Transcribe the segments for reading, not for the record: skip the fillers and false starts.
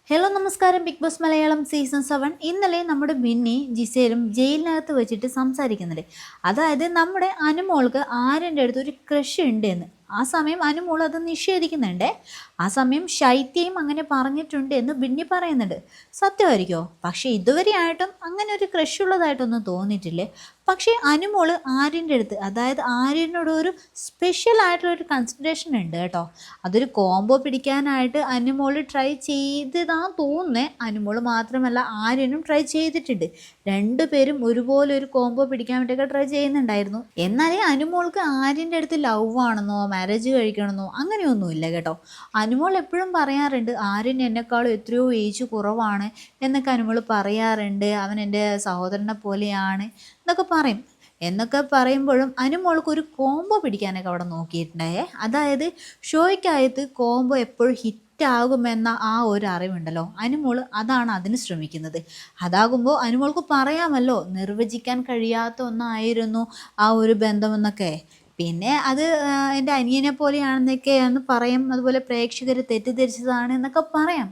Hello നമസ്കാരം. Big boss Malayalam season 7 ഇന്നലെ നമ്മുടെ ബിന്നി ജിസേലും ജയിലിനകത്ത് വെച്ചിട്ട് സംസാരിക്കുന്നുണ്ട്. അതായത് നമ്മുടെ അനുമോൾക്ക് ആര്യൻ്റെ അടുത്ത് ഒരു ക്രഷ് ഉണ്ട് എന്ന്. ആ സമയം അനുമോൾ അത് നിഷേധിക്കുന്നുണ്ട്. ആ സമയം ശൈത്യയും അങ്ങനെ പറഞ്ഞിട്ടുണ്ട് എന്ന് ബിന്നി പറയുന്നുണ്ട്. സത്യമായിരിക്കോ? പക്ഷേ ഇതുവരെയായിട്ടും അങ്ങനെ ഒരു ക്രഷ് ഉള്ളതായിട്ടൊന്നും തോന്നിയിട്ടില്ലേ. പക്ഷേ അനുമോള് ആര്യൻ്റെ അടുത്ത്, അതായത് ആര്യനോട് ഒരു സ്പെഷ്യൽ ആയിട്ടുള്ളൊരു കൺസിഡറേഷൻ ഉണ്ട് കേട്ടോ. അതൊരു കോംബോ പിടിക്കാനായിട്ട് അനുമോൾ ട്രൈ ചെയ്തതാന്ന് തോന്നുന്നേ. അനുമോൾ മാത്രമല്ല, ആര്യനും ട്രൈ ചെയ്തിട്ടുണ്ട്. രണ്ടുപേരും ഒരുപോലെ ഒരു കോംബോ പിടിക്കാൻ വേണ്ടിയൊക്കെ ട്രൈ ചെയ്യുന്നുണ്ടായിരുന്നു. എന്നാലേ അനുമോൾക്ക് ആര്യൻ്റെ അടുത്ത് ലവ് ആണെന്നോ മാരേജ് കഴിക്കണമെന്നോ അങ്ങനെയൊന്നുമില്ല കേട്ടോ. അനുമോൾ എപ്പോഴും പറയാറുണ്ട് ആര്യൻ എന്നെക്കാളും എത്രയോ ഏജ് കുറവാണ് എന്നൊക്കെ അനുമോൾ പറയാറുണ്ട്. അവൻ എൻ്റെ സഹോദരനെ പോലെയാണ് എന്നൊക്കെ പറയുമ്പോഴും അനുമോൾക്ക് ഒരു കോംബോ പിടിക്കാനൊക്കെ അവിടെ നോക്കിയിട്ടുണ്ടായേ. അതായത് ഷോയ്ക്കകത്ത് കോംബോ എപ്പോഴും ഹിറ്റാകുമെന്ന ആ ഒരു അറിവുണ്ടല്ലോ, അനുമോൾ അതാണ് അതിന് ശ്രമിക്കുന്നത്. അതാകുമ്പോൾ അനുമോൾക്ക് പറയാമല്ലോ നിർവചിക്കാൻ കഴിയാത്ത ഒന്നായിരുന്നു ആ ഒരു ബന്ധമെന്നൊക്കെ. പിന്നെ അത് എൻ്റെ അനിയനെ പോലെയാണെന്നൊക്കെയാണ് പറയും. അതുപോലെ പ്രേക്ഷകർ തെറ്റിദ്ധരിച്ചതാണ് എന്നൊക്കെ പറയാം.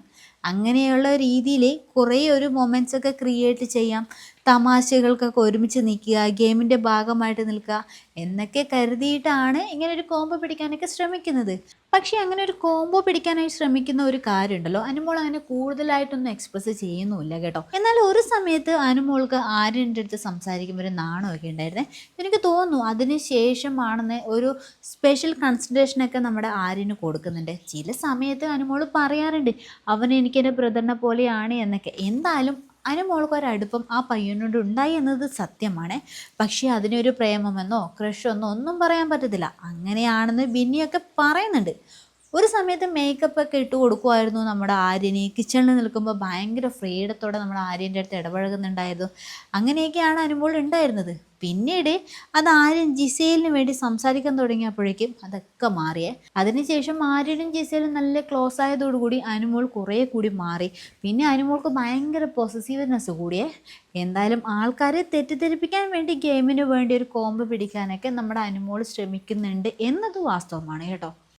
അങ്ങനെയുള്ള രീതിയിൽ കുറേ ഒരു മൊമെൻറ്റ്സ് ഒക്കെ ക്രിയേറ്റ് ചെയ്യാം. തമാശകൾക്കൊക്കെ ഒരുമിച്ച് നിൽക്കുക, ഗെയിമിൻ്റെ ഭാഗമായിട്ട് നിൽക്കുക എന്നൊക്കെ കരുതിയിട്ടാണ് ഇങ്ങനെ ഒരു കോംബോ പിടിക്കാനൊക്കെ ശ്രമിക്കുന്നത്. പക്ഷേ അങ്ങനെ ഒരു കോംബോ പിടിക്കാനായി ശ്രമിക്കുന്ന ഒരു കാര്യമുണ്ടല്ലോ, അനുമോൾ അങ്ങനെ കൂടുതലായിട്ടൊന്നും എക്സ്പ്രസ് ചെയ്യുന്നുമില്ല കേട്ടോ. എന്നാൽ ഒരു സമയത്ത് അനുമോൾക്ക് ആര്യൻ്റെ അടുത്ത് സംസാരിക്കുമ്പോൾ ഒരു നാണമൊക്കെ ഉണ്ടായിരുന്നേ. എനിക്ക് തോന്നുന്നു അതിന് ശേഷമാണെന്ന് ഒരു സ്പെഷ്യൽ കൺസിഡറേഷനൊക്കെ നമ്മുടെ ആര്യന് കൊടുക്കുന്നുണ്ട്. ചില സമയത്ത് അനുമോൾ പറയാറുണ്ട് അവൻ എനിക്കെൻ്റെ ബ്രദറിനെ പോലെയാണ് എന്നൊക്കെ. എന്തായാലും അനുമോൾക്കൊരടുപ്പം ആ പയ്യനോട് ഉണ്ടായി എന്നത് സത്യമാണ്. പക്ഷേ അതിനൊരു പ്രേമമെന്നോ ക്രഷെന്നോ ഒന്നും പറയാൻ പറ്റത്തില്ല. അങ്ങനെയാണെന്ന് ബിന്നിയൊക്കെ പറയുന്നുണ്ട്. ഒരു സമയത്ത് മേക്കപ്പ് ഒക്കെ ഇട്ട് കൊടുക്കുമായിരുന്നു നമ്മുടെ ആര്യന്. കിച്ചണിൽ നിൽക്കുമ്പോൾ ഭയങ്കര ഫ്രീഡത്തോടെ നമ്മുടെ ആര്യൻ്റെ അടുത്ത് ഇടപഴകുന്നുണ്ടായിരുന്നു. അങ്ങനെയൊക്കെയാണ് അനുമോൾ ഉണ്ടായിരുന്നത്. പിന്നീട് അത് ആര്യൻ ജിസേലിന് വേണ്ടി സംസാരിക്കാൻ തുടങ്ങിയപ്പോഴേക്കും അതൊക്കെ മാറിയേ. അതിനുശേഷം ആര്യനും ജിസേലും നല്ല ക്ലോസ് ആയതോടുകൂടി അനുമോൾ കുറേ കൂടി മാറി. പിന്നെ അനുമോൾക്ക് ഭയങ്കര പോസസീവ്നെസ് കൂടിയേ. എന്തായാലും ആൾക്കാരെ തെറ്റിദ്ധരിപ്പിക്കാൻ വേണ്ടി ഗെയിമിന് വേണ്ടി ഒരു കോംബോ പിടിക്കാനൊക്കെ നമ്മുടെ അനുമോൾ ശ്രമിക്കുന്നുണ്ട് എന്നത് വാസ്തവമാണ് കേട്ടോ.